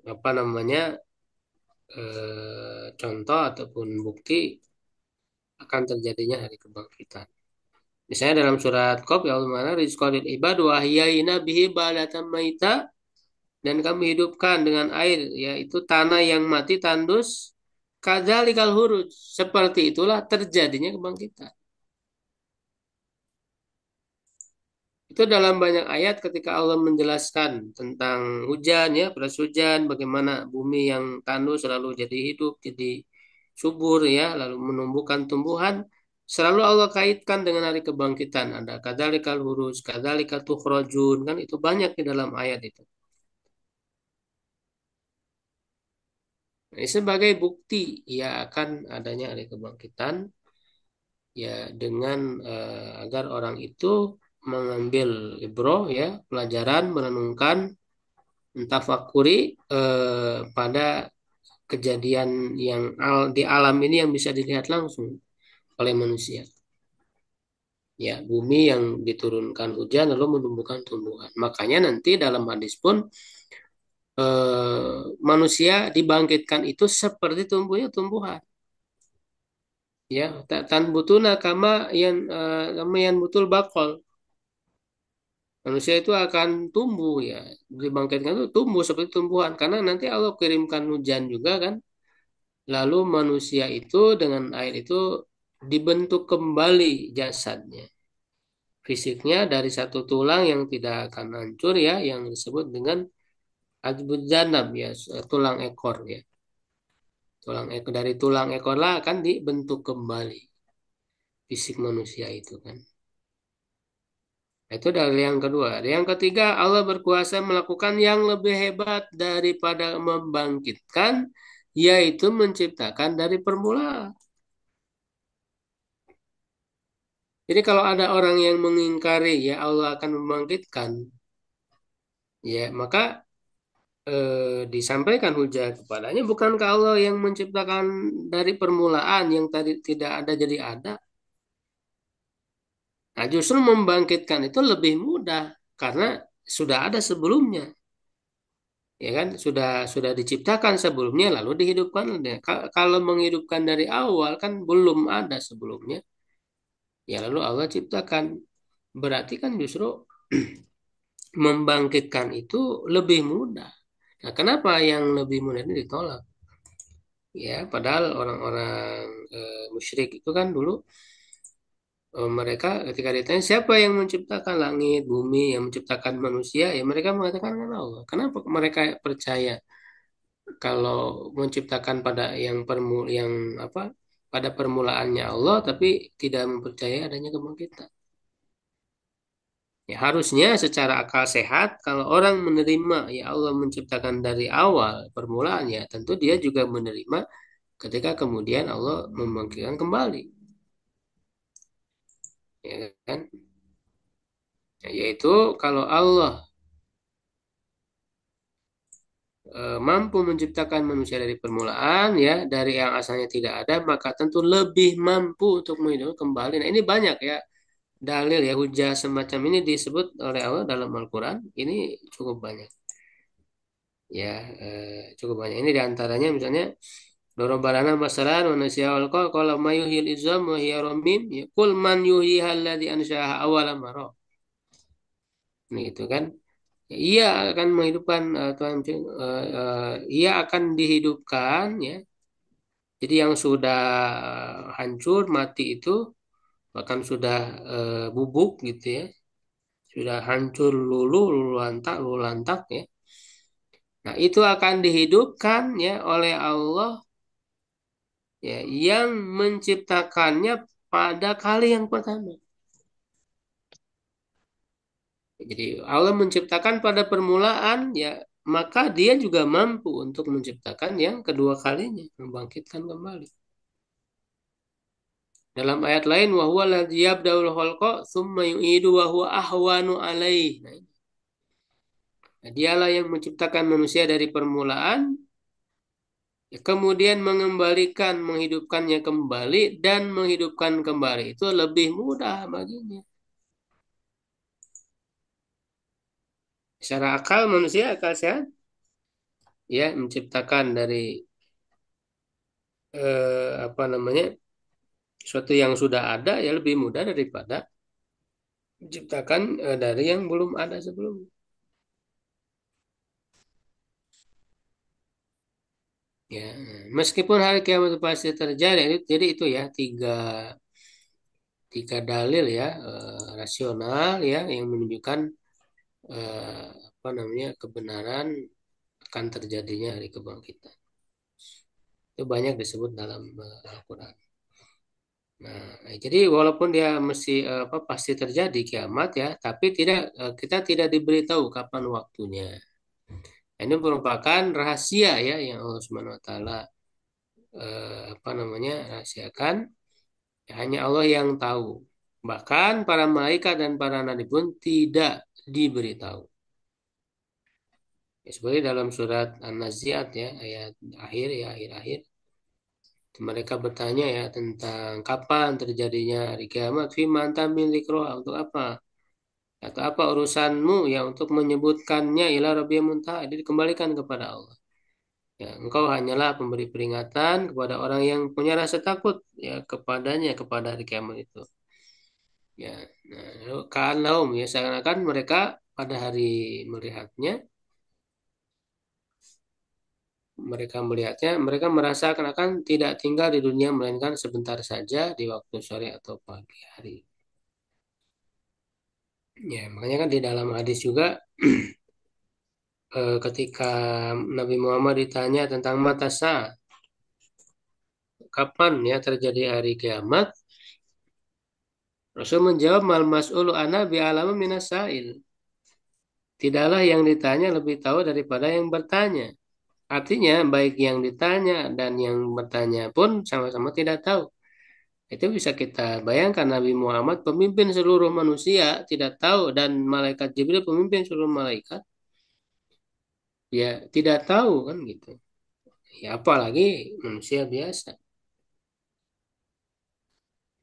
apa namanya contoh ataupun bukti akan terjadinya hari kebangkitan. Misalnya dalam surat Qaf ya Allah mengatakan rizqalil ibad wa ahyayna bihi balatan maita dan kami hidupkan dengan air yaitu tanah yang mati tandus kadzalikal huruj seperti itulah terjadinya kebangkitan. Itu dalam banyak ayat ketika Allah menjelaskan tentang hujan ya, beras hujan, bagaimana bumi yang tandus selalu jadi hidup, jadi subur ya, lalu menumbuhkan tumbuhan, selalu Allah kaitkan dengan hari kebangkitan. Ada kadzalikal huruj, kadzalika tukhrajun, kan itu banyak di dalam ayat itu. Ini sebagai bukti ya akan adanya hari kebangkitan ya dengan agar orang itu mengambil ibroh ya pelajaran merenungkan mentafakuri pada kejadian yang di alam ini yang bisa dilihat langsung oleh manusia. Ya, bumi yang diturunkan hujan lalu menumbuhkan tumbuhan. Makanya nanti dalam hadis pun manusia dibangkitkan itu seperti tumbuhnya tumbuhan. Ya, tan butuna kama yang butul bakol. Manusia itu akan tumbuh ya, dibangkitkan itu tumbuh seperti tumbuhan karena nanti Allah kirimkan hujan juga kan. Lalu manusia itu dengan air itu dibentuk kembali jasadnya. Fisiknya dari satu tulang yang tidak akan hancur ya, yang disebut dengan ajbud zanab ya, tulang ekor ya. Tulang ekor dari tulang ekor lah akan dibentuk kembali fisik manusia itu kan. Itu dari yang kedua. Yang ketiga, Allah berkuasa melakukan yang lebih hebat daripada membangkitkan, yaitu menciptakan dari permulaan. Jadi kalau ada orang yang mengingkari ya Allah akan membangkitkan, ya maka disampaikan hujah kepadanya, bukankah Allah yang menciptakan dari permulaan yang tadi tidak ada jadi ada? Nah, justru membangkitkan itu lebih mudah karena sudah ada sebelumnya. Ya kan sudah diciptakan sebelumnya lalu dihidupkan. Kalau menghidupkan dari awal kan belum ada sebelumnya. Ya lalu Allah ciptakan. Berarti kan justru membangkitkan itu lebih mudah. Nah, kenapa yang lebih mudah ini ditolak? Ya, padahal orang-orang musyrik itu kan dulu mereka ketika ditanya siapa yang menciptakan langit, bumi, yang menciptakan manusia, ya mereka mengatakan kan Allah. Kenapa mereka percaya kalau menciptakan pada yang apa pada permulaannya Allah, tapi tidak mempercayai adanya kebangkitan? Ya, harusnya secara akal sehat kalau orang menerima ya Allah menciptakan dari awal permulaan ya tentu dia juga menerima ketika kemudian Allah membangkitkan kembali, ya kan? Ya, yaitu kalau Allah mampu menciptakan manusia dari permulaan ya dari yang asalnya tidak ada maka tentu lebih mampu untuk menghidupkan kembali. Nah, ini banyak ya dalil ya hujah semacam ini disebut oleh Allah dalam Al-Quran ini cukup banyak ya, cukup banyak ini diantaranya misalnya Dorobalana masalan wa nasiya wal qala may yuhyil izam wa hiya ramim ya kul man yuhyiha alladzi ansha'aha awwala marra. Nah, itu kan. Ya, ia akan menghidupkan Tuhan, ia akan dihidupkan ya. Jadi yang sudah hancur mati itu bahkan sudah bubuk gitu ya, sudah hancur lulu lantak ya. Nah, itu akan dihidupkan ya oleh Allah ya yang menciptakannya pada kali yang pertama. Jadi Allah menciptakan pada permulaan ya maka dia juga mampu untuk menciptakan yang kedua kalinya, membangkitkan kembali. Dalam ayat lain wa huwa alladzi yabda'ul khalqa tsumma yu'idu wa huwa ahwanu alaih. Nah, dialah yang menciptakan manusia dari permulaan ya, kemudian mengembalikan menghidupkannya kembali dan menghidupkan kembali itu lebih mudah baginya. Secara akal manusia akal sehat ya menciptakan dari apa namanya sesuatu yang sudah ada ya lebih mudah daripada menciptakan dari yang belum ada sebelumnya. Ya, meskipun hari kiamat itu pasti terjadi, jadi itu ya tiga dalil ya rasional ya yang menunjukkan apa namanya kebenaran akan terjadinya hari kebangkitan. Itu banyak disebut dalam Al-Quran. Nah, jadi walaupun dia mesti apa pasti terjadi kiamat ya, tapi kita tidak diberitahu kapan waktunya. Ini merupakan rahasia ya yang Allah Subhanahu wa taala apa namanya rahasiakan. Ya, hanya Allah yang tahu. Bahkan para malaikat dan para nabi pun tidak diberitahu. Ya, seperti dalam surat An-Nazi'at ya ayat akhir ya akhir-akhir mereka bertanya ya tentang kapan terjadinya hari kiamat. Fi anta min dzikroha untuk apa? Atau apa urusanmu ya untuk menyebutkannya ila rabbiyil muntaha itu dikembalikan kepada Allah. Ya, engkau hanyalah pemberi peringatan kepada orang yang punya rasa takut ya kepadanya kepada hari kiamat itu. Ya, nah, kalau ya seakan-akan mereka pada hari melihatnya, mereka merasakan akan tidak tinggal di dunia melainkan sebentar saja di waktu sore atau pagi hari. Ya, makanya kan di dalam hadis juga ketika Nabi Muhammad ditanya tentang mata saat, kapan ya terjadi hari kiamat, Rasul menjawab mal mas'ulu ana bi alama minas sa'il. Tidaklah yang ditanya lebih tahu daripada yang bertanya. Artinya baik yang ditanya dan yang bertanya pun sama-sama tidak tahu. Itu bisa kita bayangkan Nabi Muhammad pemimpin seluruh manusia tidak tahu dan malaikat Jibril pemimpin seluruh malaikat ya tidak tahu kan gitu. Ya apalagi manusia biasa.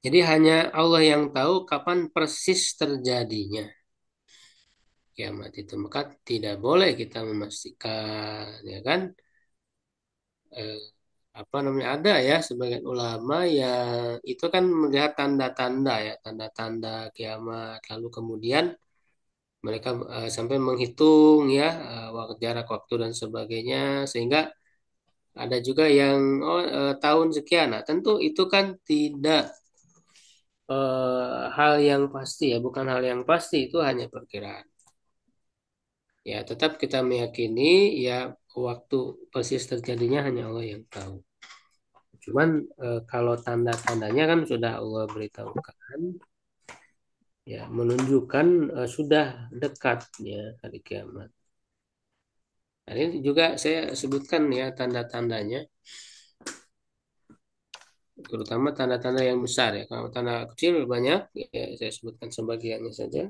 Jadi hanya Allah yang tahu kapan persis terjadinya kiamat itu. Maka tidak boleh kita memastikan ya kan. apa namanya, ada ya sebagian ulama yang itu kan melihat tanda-tanda ya, tanda-tanda kiamat, lalu kemudian mereka sampai menghitung ya jarak waktu dan sebagainya, sehingga ada juga yang tahun sekian. Nah, tentu itu kan tidak hal yang pasti ya, bukan hal yang pasti, itu hanya perkiraan. Ya, tetap kita meyakini ya waktu persis terjadinya hanya Allah yang tahu. Cuman kalau tanda-tandanya kan sudah Allah beritahukan, ya menunjukkan sudah dekatnya hari kiamat. Nah, ini juga saya sebutkan ya tanda-tandanya, terutama tanda-tanda yang besar ya. Kalau tanda kecil banyak, ya saya sebutkan sebagiannya saja.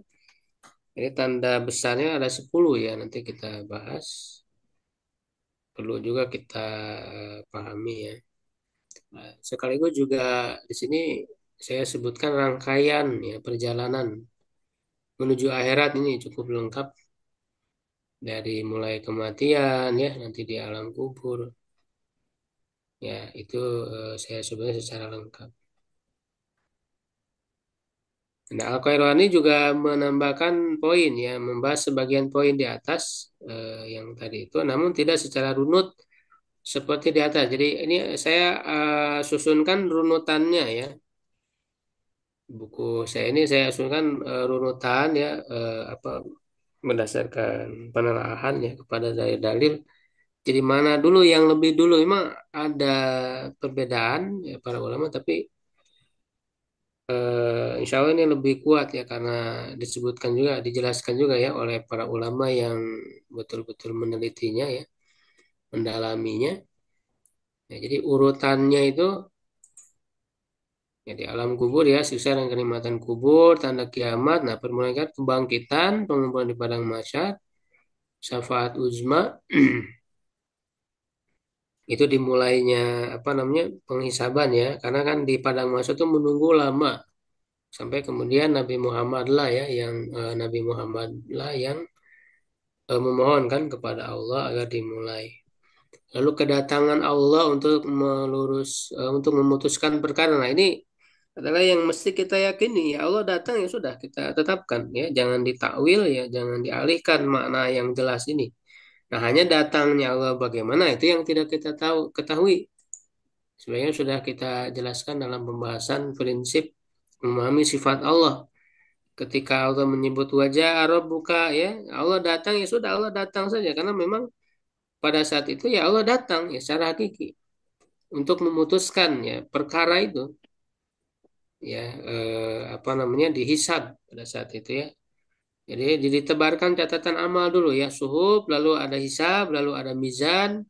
Ini tanda besarnya ada 10 ya, nanti kita bahas. Perlu juga kita pahami ya. Nah, sekaligus juga di sini saya sebutkan rangkaian ya perjalanan menuju akhirat ini cukup lengkap dari mulai kematian ya nanti di alam kubur ya itu saya sebutkan secara lengkap. Nah, Al-Qairani juga menambahkan poin ya, membahas sebagian poin di atas yang tadi itu, namun tidak secara runut seperti di atas. Jadi ini saya susunkan runutannya ya. Buku saya ini saya susunkan runutan ya apa berdasarkan penelaahan ya kepada dalil-dalil. Jadi mana dulu yang lebih dulu memang ada perbedaan ya para ulama, tapi insya Allah ini lebih kuat ya karena disebutkan juga, dijelaskan juga ya oleh para ulama yang betul-betul menelitinya ya, mendalaminya. Ya, jadi urutannya itu ya di alam kubur ya, siksa dan kenikmatan kubur, tanda kiamat, nah permulaan kebangkitan, pengumpulan di padang mahsyar, syafaat uzma, itu dimulainya apa namanya penghisaban ya, karena kan di padang mahsyar itu menunggu lama sampai kemudian Nabi Muhammad lah ya yang Nabi Muhammad lah yang memohonkan kepada Allah agar dimulai. Lalu kedatangan Allah untuk untuk memutuskan perkara. Nah, ini adalah yang mesti kita yakini. Ya Allah datang ya sudah kita tetapkan ya, jangan ditakwil ya, jangan dialihkan makna yang jelas ini. Nah, hanya datangnya Allah bagaimana itu yang tidak kita ketahui. Sebenarnya sudah kita jelaskan dalam pembahasan prinsip memahami sifat Allah. Ketika Allah menyebut wajah Arab buka ya, Allah datang ya sudah Allah datang saja karena memang pada saat itu ya Allah datang ya secara hakiki untuk memutuskan ya perkara itu ya apa namanya dihisab pada saat itu ya. Jadi ditebarkan catatan amal dulu ya suhub, lalu ada hisab, lalu ada mizan,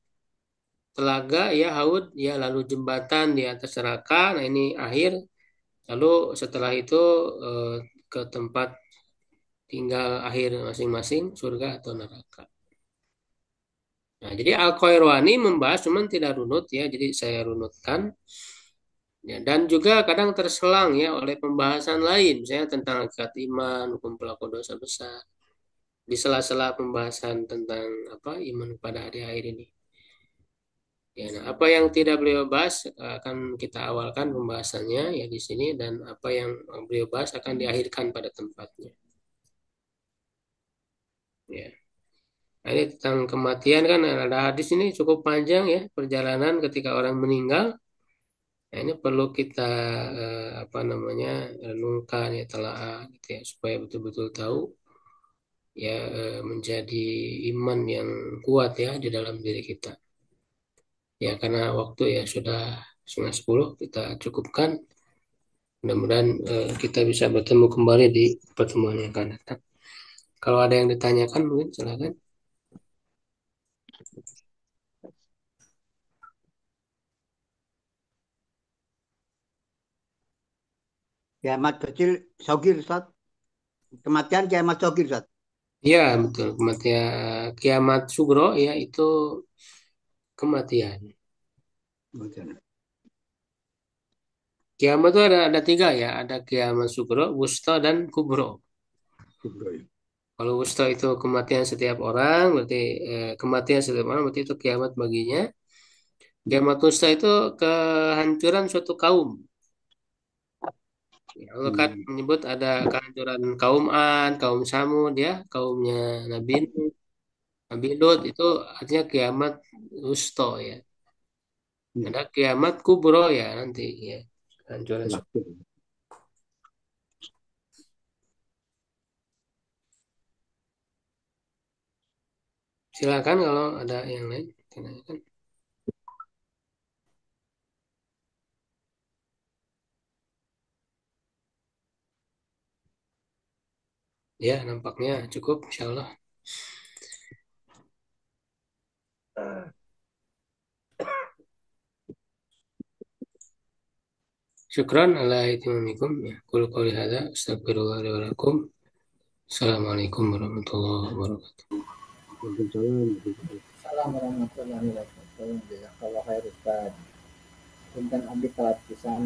telaga ya haud ya, lalu jembatan di atas neraka. Nah ini akhir. Lalu setelah itu eh, ke tempat tinggal akhir masing-masing surga atau neraka. Nah, jadi Al-Qairwani membahas cuman tidak runut ya, jadi saya runutkan. Ya, dan juga kadang terselang ya oleh pembahasan lain, misalnya tentang hakikat iman, hukum pelaku dosa besar, di sela-sela pembahasan tentang apa iman pada hari akhir ini. Ya, nah, apa yang tidak beliau bahas akan kita awalkan pembahasannya ya di sini dan apa yang beliau bahas akan diakhirkan pada tempatnya. Ya. Nah, ini tentang kematian kan ada hadis ini cukup panjang ya perjalanan ketika orang meninggal. Nah, ini perlu kita apa namanya renungkan ya telaah gitu ya supaya betul-betul tahu ya menjadi iman yang kuat ya di dalam diri kita. Ya karena waktu ya sudah 9:30 kita cukupkan. Mudah-mudahan kita bisa bertemu kembali di pertemuan yang akan datang. Kalau ada yang ditanyakan mungkin silakan. Kiamat kecil sogir Ustaz. Kematian kiamat sogir Ustaz. Ya betul kematian kiamat sugro ya itu kematian. Betul. Kiamat itu ada tiga ya, ada kiamat sugro, wusta dan kubro. Kubro. Kalau wusta itu kematian setiap orang, berarti kematian setiap orang berarti itu kiamat baginya. Kiamat dusta itu kehancuran suatu kaum. Ya, Allah kan Hmm. menyebut ada kehancuran kaum Ad, kaum Samud ya, kaumnya Nabi Nuh, Nabi Lut itu artinya kiamat dusta ya. Hmm. Ada kiamat kubro ya nanti ya. Kehancuran. Terakhir. Silakan kalau ada yang lain. Tanyakan. Ya, nampaknya cukup, insya Allah. Syukran ala itimamikum. Ya, qul qouli hadza astagfirullah li wa lakum. Assalamualaikum warahmatullahi wabarakatuh. Waalaikumsalam. Assalamualaikum warahmatullahi wabarakatuh. Jazakallah khair Ustaz. Punten abdi telat pisan